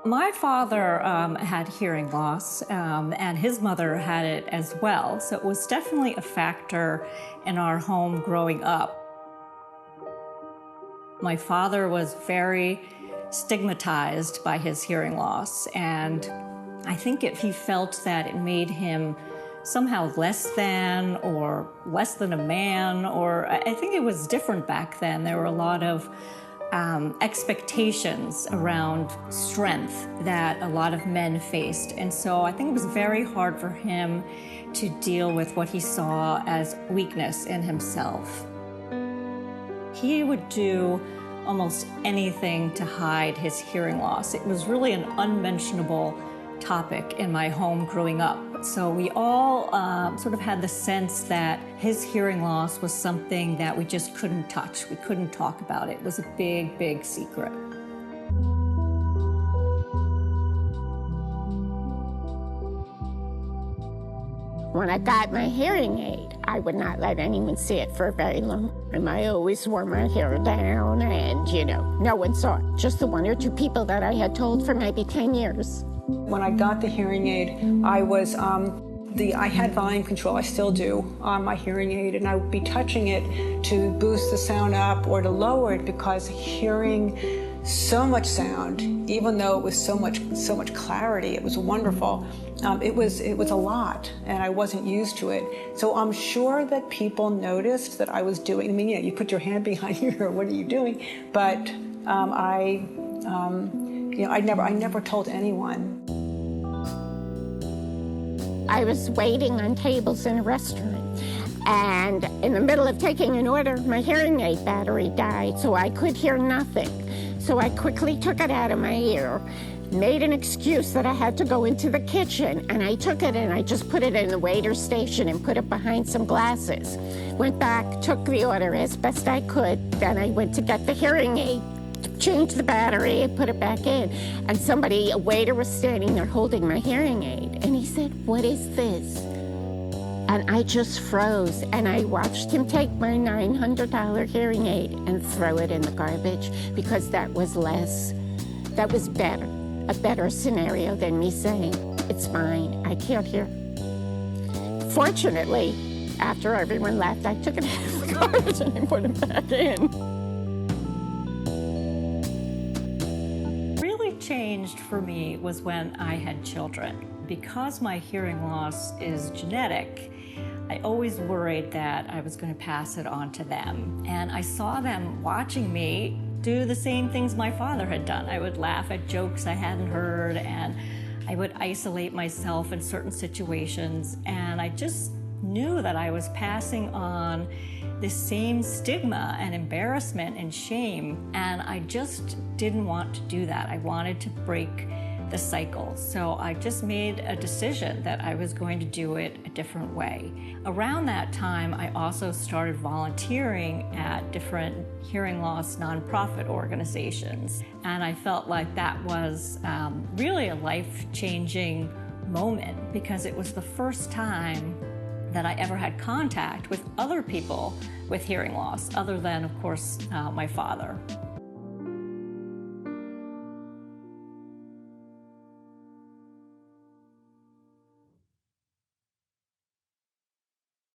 My father had hearing loss, and his mother had it as well, so it was definitely a factor in our home growing up. My father was very stigmatized by his hearing loss, and I think he felt that it made him somehow less than a man, or I think it was different back then. There were a lot of expectations around strength that a lot of men faced. And so I think it was very hard for him to deal with what he saw as weakness in himself. He would do almost anything to hide his hearing loss. It was really an unmentionable topic in my home growing up. So we all sort of had the sense that his hearing loss was something that we just couldn't touch. We couldn't talk about it. It was a big, big secret. When I got my hearing aid, I would not let anyone see it for very long. And I always wore my hair down and, no one saw it. Just the one or two people that I had told for maybe 10 years. When I got the hearing aid, I had volume control, I still do, on my hearing aid, and I would be touching it to boost the sound up or to lower it, because hearing so much sound, even though it was so much clarity, it was wonderful. It was a lot, and I wasn't used to it. So I'm sure that people noticed that I was doing. I mean, you put your hand behind your ear, what are you doing? But I never told anyone. I was waiting on tables in a restaurant, and in the middle of taking an order, my hearing aid battery died, so I could hear nothing. So I quickly took it out of my ear, made an excuse that I had to go into the kitchen, and I took it and I just put it in the waiter's station and put it behind some glasses. Went back, took the order as best I could, then I went to get the hearing aid, changed the battery and put it back in. And a waiter was standing there holding my hearing aid. And he said, "What is this?" And I just froze. And I watched him take my $900 hearing aid and throw it in the garbage, because that was better. A better scenario than me saying, "It's fine, I can't hear." Fortunately, after everyone left, I took it out of the garbage and I put it back in. Changed for me was when I had children. Because my hearing loss is genetic, I always worried that I was going to pass it on to them. And I saw them watching me do the same things my father had done. I would laugh at jokes I hadn't heard, and I would isolate myself in certain situations, and I just knew that I was passing on the same stigma and embarrassment and shame, and I just didn't want to do that. I wanted to break the cycle. So I just made a decision that I was going to do it a different way. Around that time, I also started volunteering at different hearing loss nonprofit organizations, and I felt like that was really a life-changing moment, because it was the first time that I ever had contact with other people with hearing loss, other than, of course, my father.